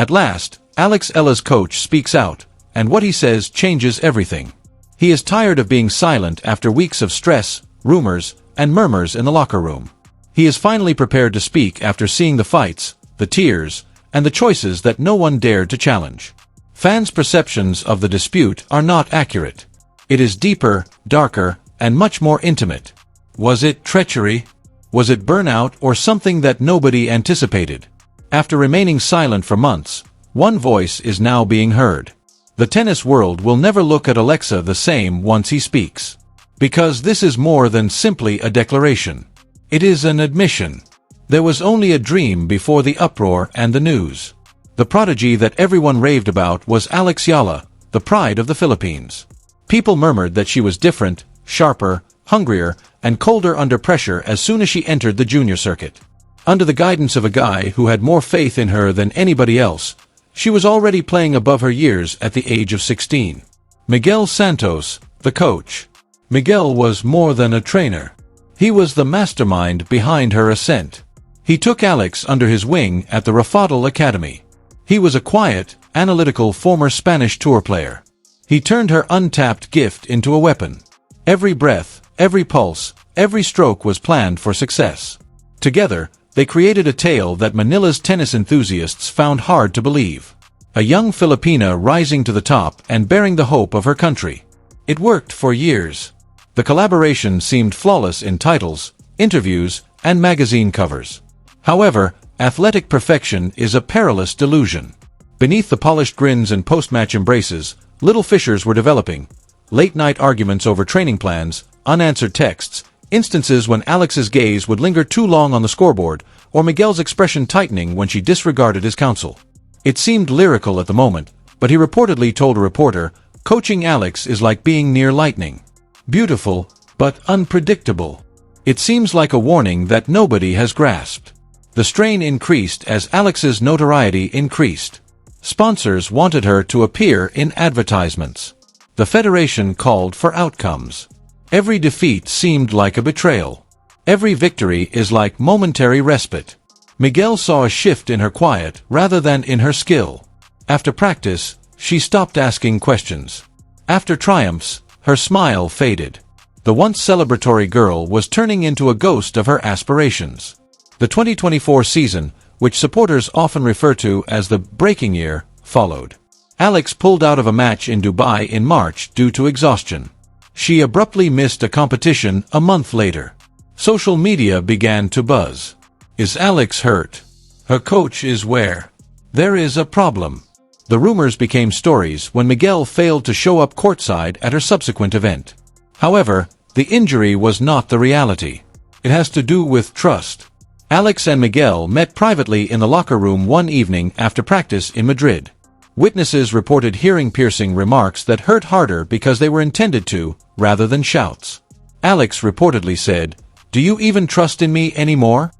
At last, Alex Eala's coach speaks out, and what he says changes everything. He is tired of being silent after weeks of stress, rumors, and murmurs in the locker room. He is finally prepared to speak after seeing the fights, the tears, and the choices that no one dared to challenge. Fans' perceptions of the dispute are not accurate. It is deeper, darker, and much more intimate. Was it treachery? Was it burnout or something that nobody anticipated? After remaining silent for months, one voice is now being heard. The tennis world will never look at Alexa the same once he speaks. Because this is more than simply a declaration. It is an admission. There was only a dream before the uproar and the news. The prodigy that everyone raved about was Alex Eala, the pride of the Philippines. People murmured that she was different, sharper, hungrier, and colder under pressure as soon as she entered the junior circuit. Under the guidance of a guy who had more faith in her than anybody else, she was already playing above her years at the age of 16. Miguel Santos, the coach. Miguel was more than a trainer. He was the mastermind behind her ascent. He took Alex under his wing at the Rafadal Academy. He was a quiet, analytical former Spanish tour player. He turned her untapped gift into a weapon. Every breath, every pulse, every stroke was planned for success. Together, they created a tale that Manila's tennis enthusiasts found hard to believe. A young Filipina rising to the top and bearing the hope of her country. It worked for years. The collaboration seemed flawless in titles, interviews, and magazine covers. However, athletic perfection is a perilous delusion. Beneath the polished grins and post-match embraces, little fissures were developing. Late-night arguments over training plans, unanswered texts, instances when Alex's gaze would linger too long on the scoreboard, or Miguel's expression tightening when she disregarded his counsel. It seemed lyrical at the moment, but he reportedly told a reporter, "Coaching Alex is like being near lightning. Beautiful, but unpredictable." It seems like a warning that nobody has grasped. The strain increased as Alex's notoriety increased. Sponsors wanted her to appear in advertisements. The federation called for outcomes. Every defeat seemed like a betrayal. Every victory is like momentary respite. Miguel saw a shift in her quiet rather than in her skill. After practice, she stopped asking questions. After triumphs, her smile faded. The once celebratory girl was turning into a ghost of her aspirations. The 2024 season, which supporters often refer to as the breaking year, followed. Alex pulled out of a match in Dubai in March due to exhaustion. She abruptly missed a competition a month later. Social media began to buzz. Is Alex hurt? Her coach is where? There is a problem. The rumors became stories when Miguel failed to show up courtside at her subsequent event. However, the injury was not the reality. It has to do with trust. Alex and Miguel met privately in the locker room one evening after practice in Madrid. Witnesses reported hearing piercing remarks that hurt harder because they were intended to, rather than shouts. Alex reportedly said, "Do you even trust in me anymore?"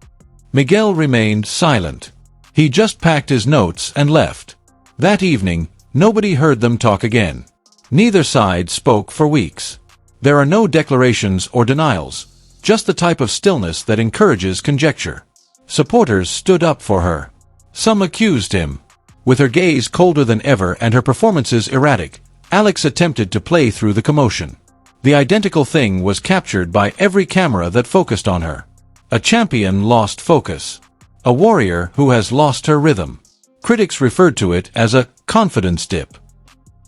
Miguel remained silent. He just packed his notes and left. That evening, nobody heard them talk again. Neither side spoke for weeks. There are no declarations or denials, just the type of stillness that encourages conjecture. Supporters stood up for her. Some accused him. With her gaze colder than ever and her performances erratic, Alex attempted to play through the commotion. The identical thing was captured by every camera that focused on her. A champion lost focus. A warrior who has lost her rhythm. Critics referred to it as a confidence dip.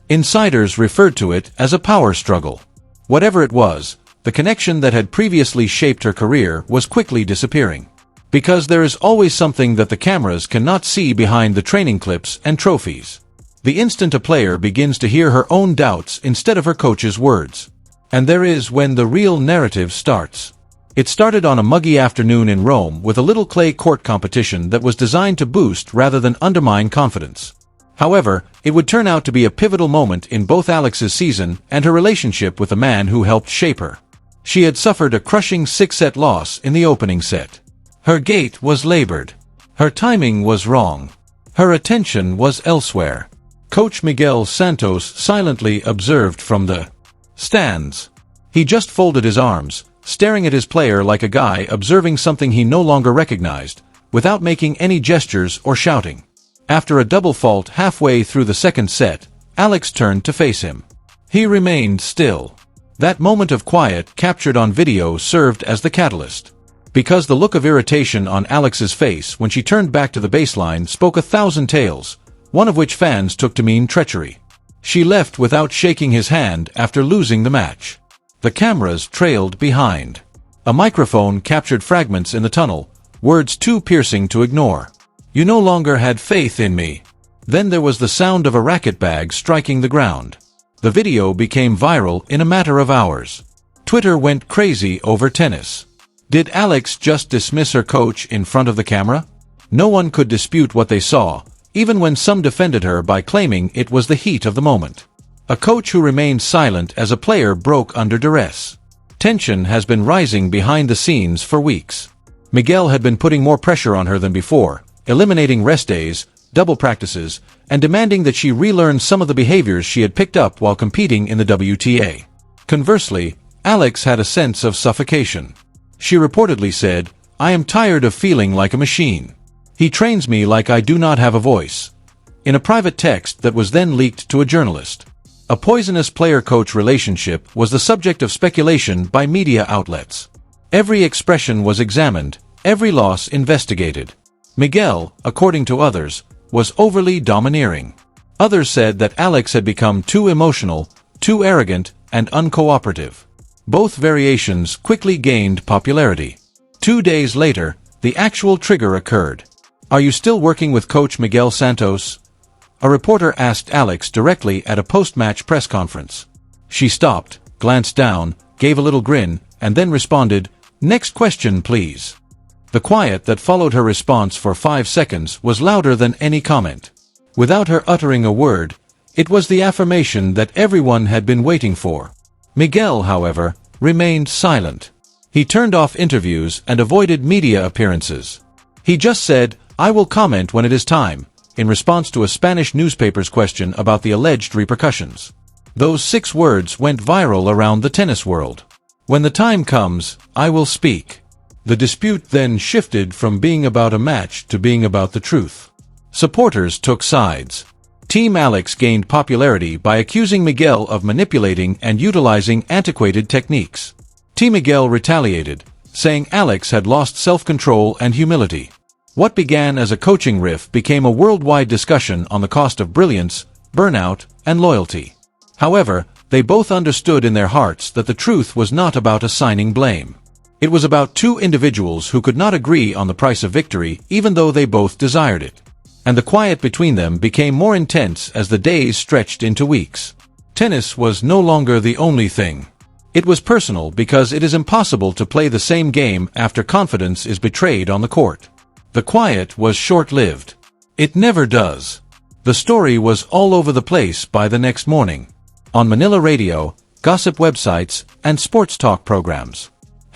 Insiders referred to it as a power struggle. Whatever it was, the connection that had previously shaped her career was quickly disappearing. Because there is always something that the cameras cannot see behind the training clips and trophies. The instant a player begins to hear her own doubts instead of her coach's words. And there is when the real narrative starts. It started on a muggy afternoon in Rome with a little clay court competition that was designed to boost rather than undermine confidence. However, it would turn out to be a pivotal moment in both Alex's season and her relationship with the man who helped shape her. She had suffered a crushing 6-set loss in the opening set. Her gait was labored. Her timing was wrong. Her attention was elsewhere. Coach Miguel Santos silently observed from the stands. He just folded his arms, staring at his player like a guy observing something he no longer recognized, without making any gestures or shouting. After a double fault halfway through the second set, Alex turned to face him. He remained still. That moment of quiet captured on video served as the catalyst. Because the look of irritation on Alex's face when she turned back to the baseline spoke 1,000 tales, one of which fans took to mean treachery. She left without shaking his hand after losing the match. The cameras trailed behind. A microphone captured fragments in the tunnel, words too piercing to ignore. "You no longer had faith in me." Then there was the sound of a racket bag striking the ground. The video became viral in a matter of hours. Twitter went crazy over tennis. Did Alex just dismiss her coach in front of the camera? No one could dispute what they saw, even when some defended her by claiming it was the heat of the moment. A coach who remained silent as a player broke under duress. Tension has been rising behind the scenes for weeks. Miguel had been putting more pressure on her than before, eliminating rest days, double practices, and demanding that she relearn some of the behaviors she had picked up while competing in the WTA. Conversely, Alex had a sense of suffocation. She reportedly said, "I am tired of feeling like a machine. He trains me like I do not have a voice," in a private text that was then leaked to a journalist. A poisonous player-coach relationship was the subject of speculation by media outlets. Every expression was examined, every loss investigated. Miguel, according to others, was overly domineering. Others said that Alex had become too emotional, too arrogant, and uncooperative. Both variations quickly gained popularity. 2 days later, the actual trigger occurred. "Are you still working with Coach Miguel Santos?" a reporter asked Alex directly at a post-match press conference. She stopped, glanced down, gave a little grin, and then responded, "Next question, please." The quiet that followed her response for 5 seconds was louder than any comment. Without her uttering a word, it was the affirmation that everyone had been waiting for. Miguel, however, remained silent. He turned off interviews and avoided media appearances. He just said, "I will comment when it is time," in response to a Spanish newspaper's question about the alleged repercussions. Those 6 words went viral around the tennis world. "When the time comes, I will speak." The dispute then shifted from being about a match to being about the truth. Supporters took sides. Team Alex gained popularity by accusing Miguel of manipulating and utilizing antiquated techniques. Team Miguel retaliated, saying Alex had lost self-control and humility. What began as a coaching riff became a worldwide discussion on the cost of brilliance, burnout, and loyalty. However, they both understood in their hearts that the truth was not about assigning blame. It was about 2 individuals who could not agree on the price of victory even though they both desired it. And the quiet between them became more intense as the days stretched into weeks. Tennis was no longer the only thing. It was personal because it is impossible to play the same game after confidence is betrayed on the court. The quiet was short-lived. It never does. The story was all over the place by the next morning. On Manila radio, gossip websites, and sports talk programs.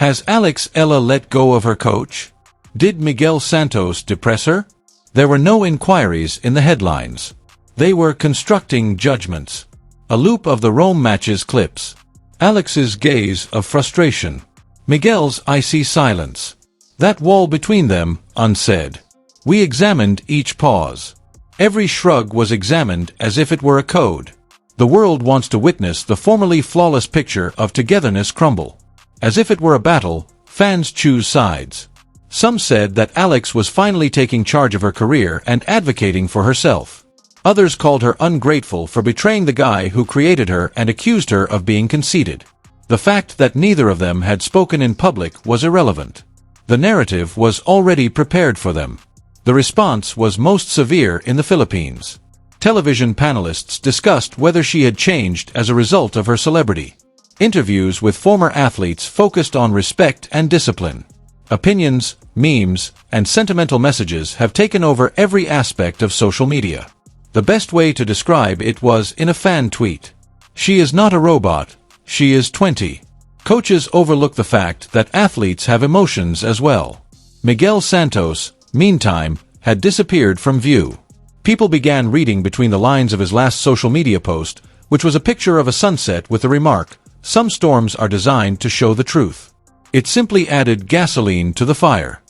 Has Alex Eala let go of her coach? Did Miguel Santos depress her? There were no inquiries in the headlines. They were constructing judgments. A loop of the Rome matches clips. Alex's gaze of frustration. Miguel's icy silence. That wall between them, unsaid. We examined each pause. Every shrug was examined as if it were a code. The world wants to witness the formerly flawless picture of togetherness crumble. As if it were a battle, fans choose sides. Some said that Alex was finally taking charge of her career and advocating for herself. Others called her ungrateful for betraying the guy who created her and accused her of being conceited. The fact that neither of them had spoken in public was irrelevant. The narrative was already prepared for them. The response was most severe in the Philippines. Television panelists discussed whether she had changed as a result of her celebrity. Interviews with former athletes focused on respect and discipline. Opinions, memes, and sentimental messages have taken over every aspect of social media. The best way to describe it was in a fan tweet. She is not a robot, she is 20. Coaches overlook the fact that athletes have emotions as well. Miguel Santos, meantime, had disappeared from view. People began reading between the lines of his last social media post, which was a picture of a sunset with the remark, "Some storms are designed to show the truth." It simply added gasoline to the fire.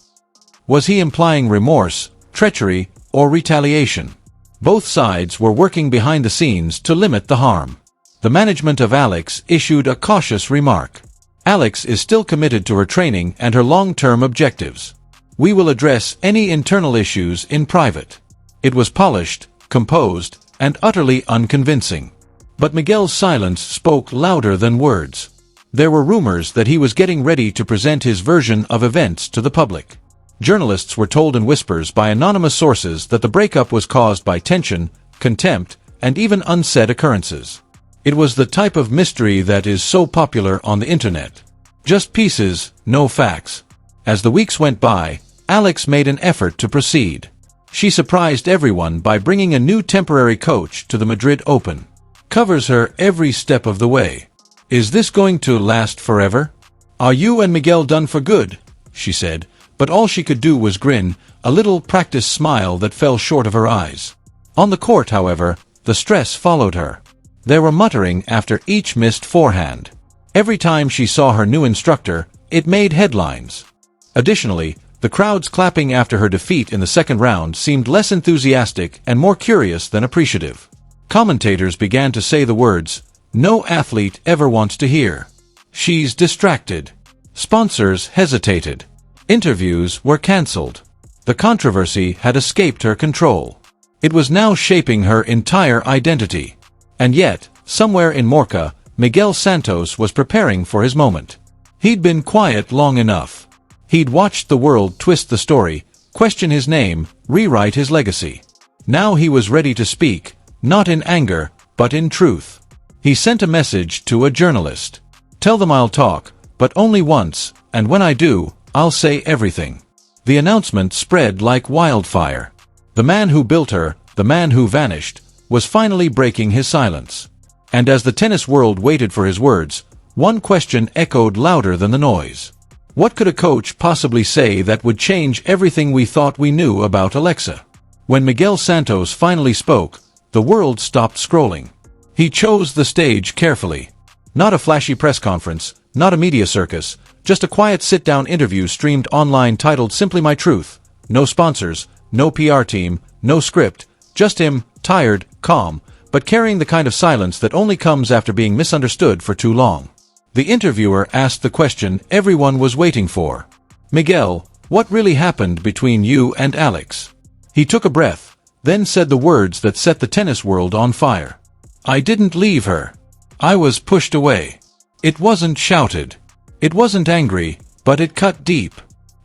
Was he implying remorse, treachery, or retaliation. Both sides were working behind the scenes to limit the harm. The management of Alex issued a cautious remark. Alex is still committed to her training and her long-term objectives. We will address any internal issues in private. It was polished, composed, and utterly unconvincing. But Miguel's silence spoke louder than words. There were rumors that he was getting ready to present his version of events to the public. Journalists were told in whispers by anonymous sources that the breakup was caused by tension, contempt, and even unsaid occurrences. It was the type of mystery that is so popular on the internet. Just pieces, no facts. As the weeks went by, Alex made an effort to proceed. She surprised everyone by bringing a new temporary coach to the Madrid Open. Covers her every step of the way. Is this going to last forever? Are you and Miguel done for good? She said, but all she could do was grin, a little practiced smile that fell short of her eyes. On the court, however, the stress followed her. There were muttering after each missed forehand. Every time she saw her new instructor, it made headlines. Additionally, the crowds clapping after her defeat in the second round seemed less enthusiastic and more curious than appreciative. Commentators began to say the words, "No athlete ever wants to hear. She's distracted." Sponsors hesitated. Interviews were cancelled. The controversy had escaped her control. It was now shaping her entire identity. And yet, somewhere in Morca, Miguel Santos was preparing for his moment. He'd been quiet long enough. He'd watched the world twist the story, question his name, rewrite his legacy. Now he was ready to speak, not in anger, but in truth. He sent a message to a journalist. "Tell them I'll talk, but only once, and when I do, I'll say everything." The announcement spread like wildfire. The man who built her, the man who vanished, was finally breaking his silence. And as the tennis world waited for his words, one question echoed louder than the noise. What could a coach possibly say that would change everything we thought we knew about Alexa? When Miguel Santos finally spoke, the world stopped scrolling. He chose the stage carefully. Not a flashy press conference, not a media circus, just a quiet sit-down interview streamed online titled simply My Truth. No sponsors, no PR team, no script, just him, tired, calm, but carrying the kind of silence that only comes after being misunderstood for too long. The interviewer asked the question everyone was waiting for. "Miguel, what really happened between you and Alex?" He took a breath, then said the words that set the tennis world on fire. "I didn't leave her. I was pushed away." It wasn't shouted. It wasn't angry, but it cut deep.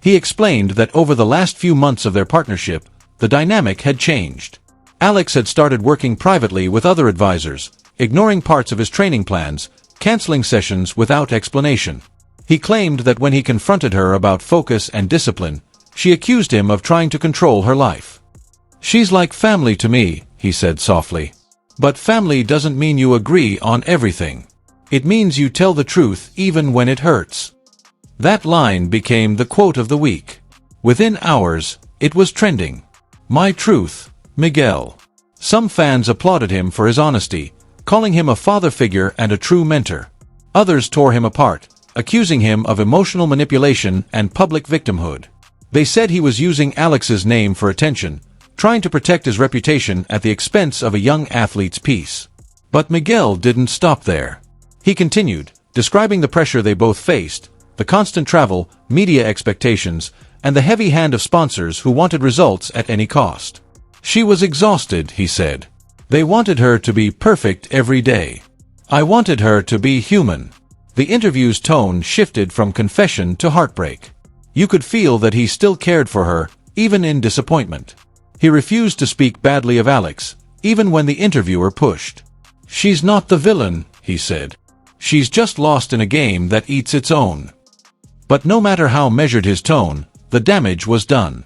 He explained that over the last few months of their partnership, the dynamic had changed. Alex had started working privately with other advisors, ignoring parts of his training plans, canceling sessions without explanation. He claimed that when he confronted her about focus and discipline, she accused him of trying to control her life. "She's like family to me," he said softly. "But family doesn't mean you agree on everything. It means you tell the truth even when it hurts." That line became the quote of the week. Within hours, it was trending. My truth, Miguel. Some fans applauded him for his honesty, calling him a father figure and a true mentor. Others tore him apart, accusing him of emotional manipulation and public victimhood. They said he was using Alex's name for attention, trying to protect his reputation at the expense of a young athlete's peace. But Miguel didn't stop there. He continued, describing the pressure they both faced, the constant travel, media expectations, and the heavy hand of sponsors who wanted results at any cost. She was exhausted, he said. They wanted her to be perfect every day. I wanted her to be human. The interview's tone shifted from confession to heartbreak. You could feel that he still cared for her, even in disappointment. He refused to speak badly of Alex, even when the interviewer pushed. She's not the villain, he said. She's just lost in a game that eats its own. But no matter how measured his tone, the damage was done.